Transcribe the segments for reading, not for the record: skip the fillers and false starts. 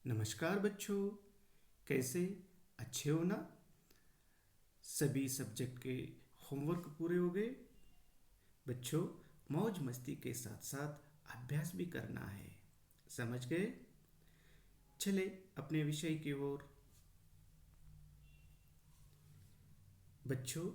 नमस्कार बच्चों, कैसे अच्छे हो ना। सभी सब्जेक्ट के होमवर्क पूरे हो गए। बच्चों, मौज मस्ती के साथ साथ अभ्यास भी करना है, समझ गए। चले अपने विषय की ओर। बच्चों,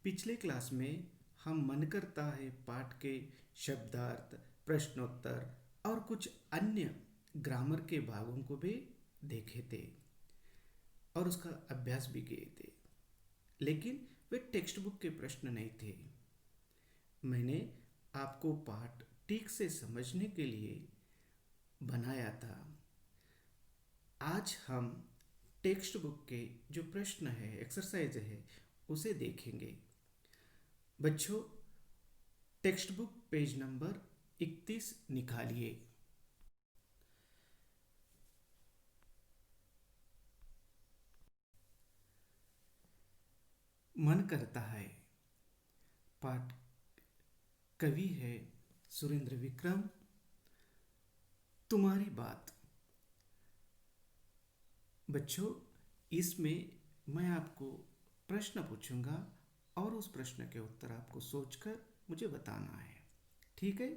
पिछले क्लास में हम मन करता है पाठ के शब्दार्थ, प्रश्नोत्तर और कुछ अन्य ग्रामर के भागों को भी देखे थे और उसका अभ्यास भी किए थे, लेकिन वे टेक्स्ट बुक के प्रश्न नहीं थे। मैंने आपको पाठ ठीक से समझने के लिए बनाया था। आज हम टेक्स्ट बुक के जो प्रश्न है, एक्सरसाइज है, उसे देखेंगे। बच्चों, टेक्स्ट बुक पेज नंबर 31 निकालिए। मन करता है। पाठ कवि है सुरेंद्र विक्रम। तुम्हारी बात। बच्चों, इसमें मैं आपको प्रश्न पूछूंगा और उस प्रश्न के उत्तर आपको सोचकर मुझे बताना है, ठीक है।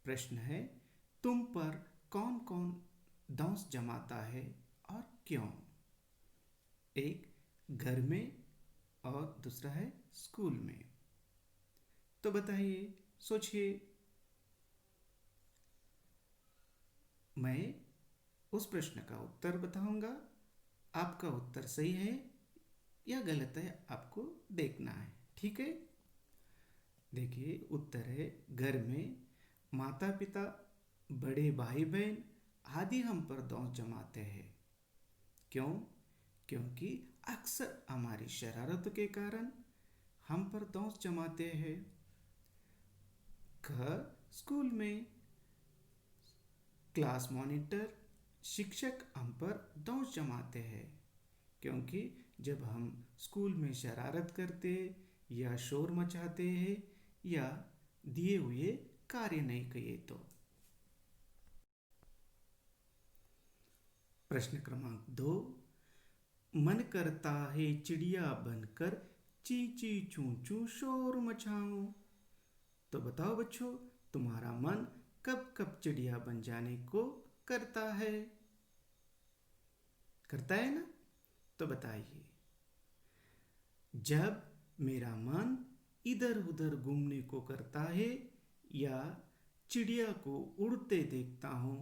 प्रश्न है, तुम पर कौन कौन दंश जमाता है और क्यों। एक घर में और दूसरा है स्कूल में। तो बताइए, सोचिए। मैं उस प्रश्न का उत्तर बताऊंगा। आपका उत्तर सही है या गलत है आपको देखना है, ठीक है। देखिए, उत्तर है घर में माता पिता, बड़े भाई बहन आदि हम पर दौड़ जमाते हैं। क्यों? क्योंकि अक्सर हमारी शरारत के कारण हम पर दौड़ जमाते हैं। घर स्कूल में क्लास मॉनिटर, शिक्षक हम पर दौड़ जमाते हैं, क्योंकि जब हम स्कूल में शरारत करते या शोर मचाते हैं या दिए हुए कार्य नहीं किए तो। प्रश्न क्रमांक 2, मन करता है चिड़िया बनकर ची ची चू चू शोर मचाऊं। तो बताओ बच्चों, तुम्हारा मन कब कब चिड़िया बन जाने को करता है? करता है ना? तो बताइए। जब मेरा मन इधर उधर घूमने को करता है या चिड़िया को उड़ते देखता हूं,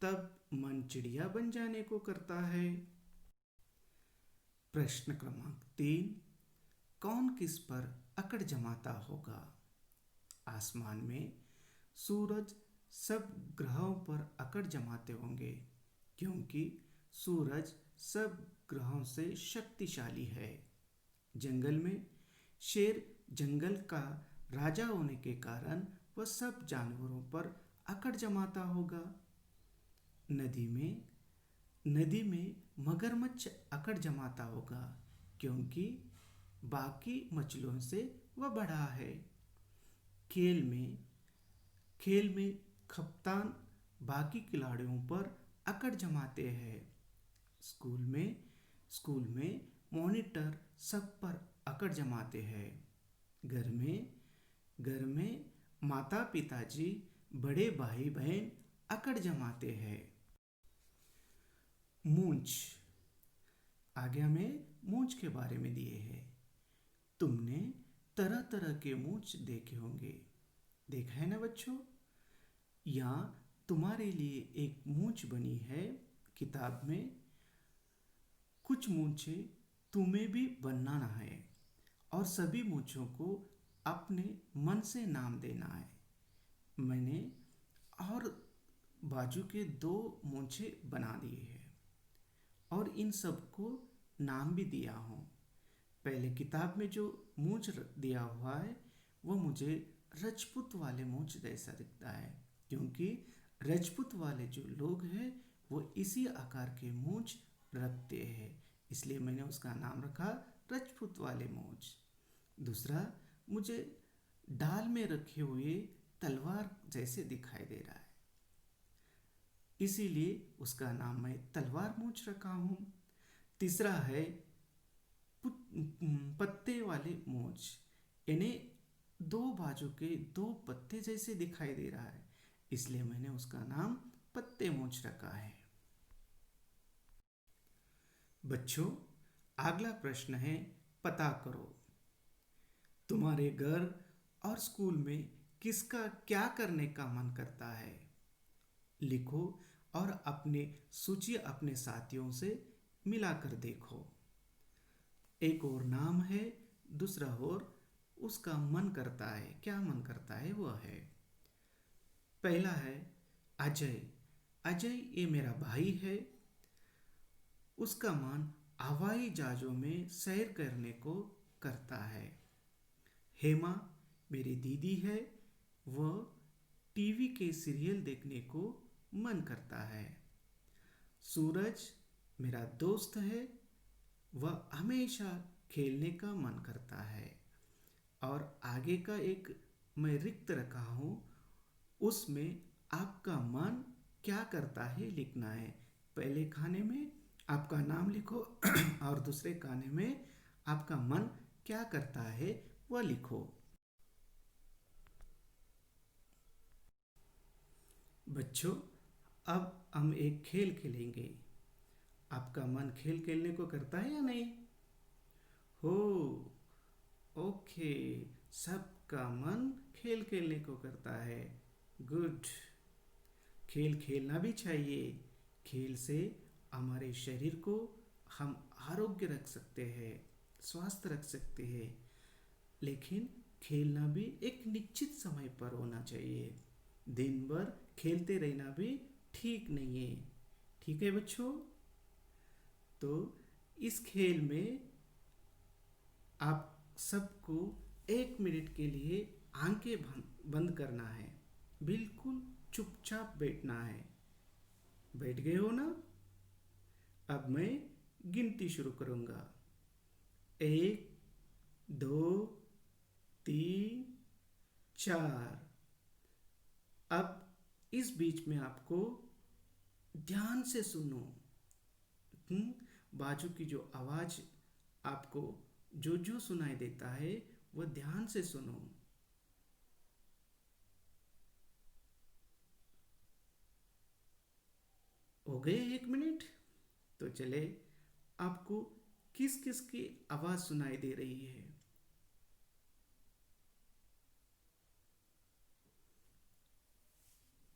तब मन चिड़िया बन जाने को करता है। प्रश्न क्रमांक 3, कौन किस पर अकड़ जमाता होगा? आसमान में सूरज सब ग्रहों पर अकड़ जमाते होंगे, क्योंकि सूरज सब ग्रहों से शक्तिशाली है। जंगल में शेर जंगल का राजा होने के कारण वह सब जानवरों पर अकड़ जमाता होगा। नदी में मगरमच्छ अकड़ जमाता होगा, क्योंकि बाकी मछलियों से वह बड़ा है। खेल में खेल में कप्तान बाकी खिलाड़ियों पर अकड़ जमाते हैं। स्कूल में मॉनिटर सब पर अकड़ जमाते हैं। घर में माता पिताजी, बड़े भाई बहन अकड़ जमाते हैं। मूंछ। आगे हमें मूंछ के बारे में दिए हैं। तुमने तरह तरह के मूंछ देखे होंगे, देखा है ना बच्चों। यहाँ तुम्हारे लिए एक मूंछ बनी है किताब में। कुछ मूंछें तुम्हें भी बनाना है और सभी मूंछों को अपने मन से नाम देना है। मैंने और बाजू के 2 मूंछें बना दिए हैं और इन सबको नाम भी दिया हूँ। पहले किताब में जो मूंछ दिया हुआ है वो मुझे रजपूत वाले मूंछ जैसा दिखता है, क्योंकि रजपूत वाले जो लोग हैं वो इसी आकार के मूंछ रखते हैं, इसलिए मैंने उसका नाम रखा रजपूत वाले मूंछ। दूसरा, मुझे डाल में रखे हुए तलवार जैसे दिखाई दे रहा है। इसीलिए उसका नाम मैं तलवार मूंछ रखा हूँ। तीसरा है पत्ते वाले मूंछ, इन्हें दो बाजू के दो पत्ते जैसे दिखाई दे रहा है, इसलिए मैंने उसका नाम पत्ते मूंछ रखा है। बच्चों, अगला प्रश्न है, पता करो तुम्हारे घर और स्कूल में किसका क्या करने का मन करता है। लिखो और अपने सूची अपने साथियों से मिलाकर देखो। एक और नाम है, दूसरा और उसका मन करता है, क्या मन करता है वह है। पहला है अजय। अजय ये मेरा भाई है, उसका मन हवाई जहाजों में सैर करने को करता है। हेमा मेरी दीदी है, वह टीवी के सीरियल देखने को मन करता है। सूरज मेरा दोस्त है, वह हमेशा खेलने का मन करता है। और आगे का एक मैं रिक्त रखा हूँ, उसमें आपका मन क्या करता है लिखना है। पहले खाने में आपका नाम लिखो और दूसरे खाने में आपका मन क्या करता है वह लिखो। बच्चों, अब हम एक खेल खेलेंगे। आपका मन खेल खेलने को करता है या नहीं? हो, ओके, सबका मन खेल खेलने को करता है। गुड। खेल खेलना भी चाहिए। खेल से हमारे शरीर को हम आरोग्य रख सकते हैं, स्वस्थ रख सकते हैं। लेकिन खेलना भी एक निश्चित समय पर होना चाहिए। दिन भर खेलते रहना भी ठीक नहीं है। ठीक है बच्चों? तो इस खेल में आप सबको 1 मिनट के लिए आंखें बंद करना है, बिल्कुल चुपचाप बैठना है। बैठ गए हो ना? अब मैं गिनती शुरू करूंगा। 1, 2, 3, 4। अब इस बीच में आपको ध्यान से सुनो। बाजू की जो आवाज आपको जो जो सुनाई देता है वह ध्यान से सुनो। हो गए 1 मिनट? तो चले, आपको किस किस की आवाज सुनाई दे रही है?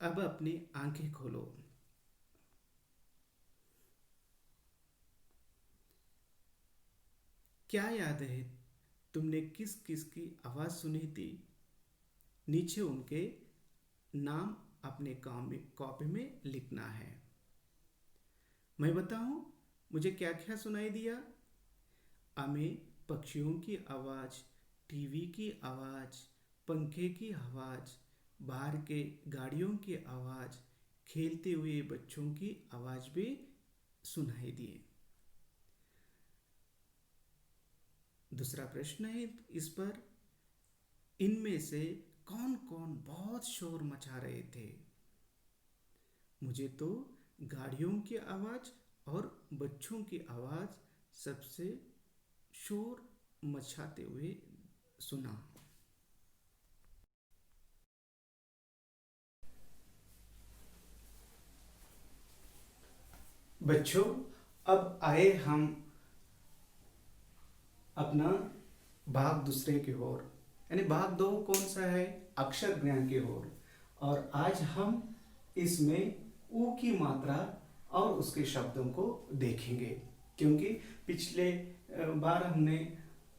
अब अपनी आंखें खोलो। क्या याद है तुमने किस किस की आवाज सुनी थी? नीचे उनके नाम अपने कॉपी में लिखना है। मैं बताऊं मुझे क्या क्या सुनाई दिया? हमें पक्षियों की आवाज, टीवी की आवाज, पंखे की आवाज, बाहर के गाड़ियों की आवाज, खेलते हुए बच्चों की आवाज भी सुनाई दिए। दूसरा प्रश्न है इस पर, इनमें से कौन कौन बहुत शोर मचा रहे थे? मुझे तो गाड़ियों की आवाज और बच्चों की आवाज सबसे शोर मचाते हुए सुना। बच्चों, अब आए हम अपना भाग दूसरे की ओर, यानी भाग 2 कौन सा है? अक्षर ज्ञान की ओर। और आज हम इसमें ऊ की मात्रा और उसके शब्दों को देखेंगे, क्योंकि पिछले बार हमने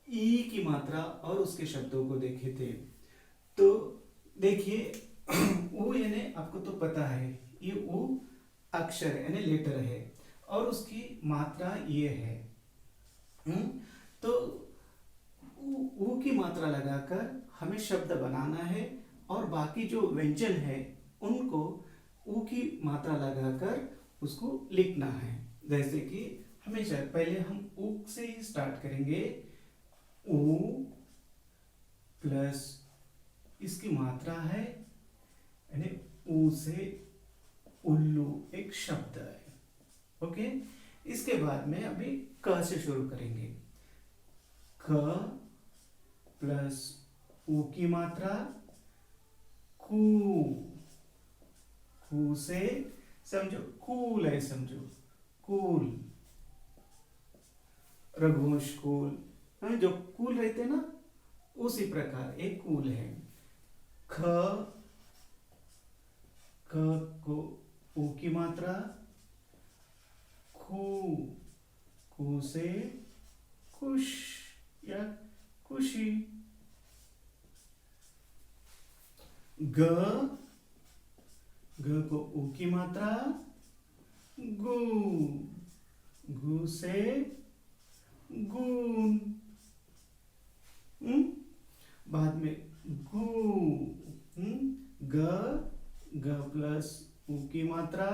ई की मात्रा और उसके शब्दों को देखे थे। तो देखिए, ऊ यानी आपको तो पता है, ये ऊ अक्षर यानी लेटर है और उसकी मात्रा ये है। तो ऊ की मात्रा लगाकर हमें शब्द बनाना है और बाकी जो व्यंजन है उनको ऊ की मात्रा लगाकर उसको लिखना है। जैसे कि हमेशा पहले हम ऊ से ही स्टार्ट करेंगे। ऊ प्लस इसकी मात्रा है यानी ऊ से उल्लू एक शब्द है। ओके, इसके बाद में अभी क से शुरू करेंगे। क प्लस ऊ की मात्रा कू, कू से समझो कूल है, समझो कूल, रघुवंश कूल, हाँ, जो कूल रहते ना उसी प्रकार एक कूल है। ख, ख को ऊ की मात्रा खू, खू से खुश या खुशी। ग, ग को ऊ की मात्रा गु, गु से गुण। बाद में गु, ग, ग प्लस ऊ की मात्रा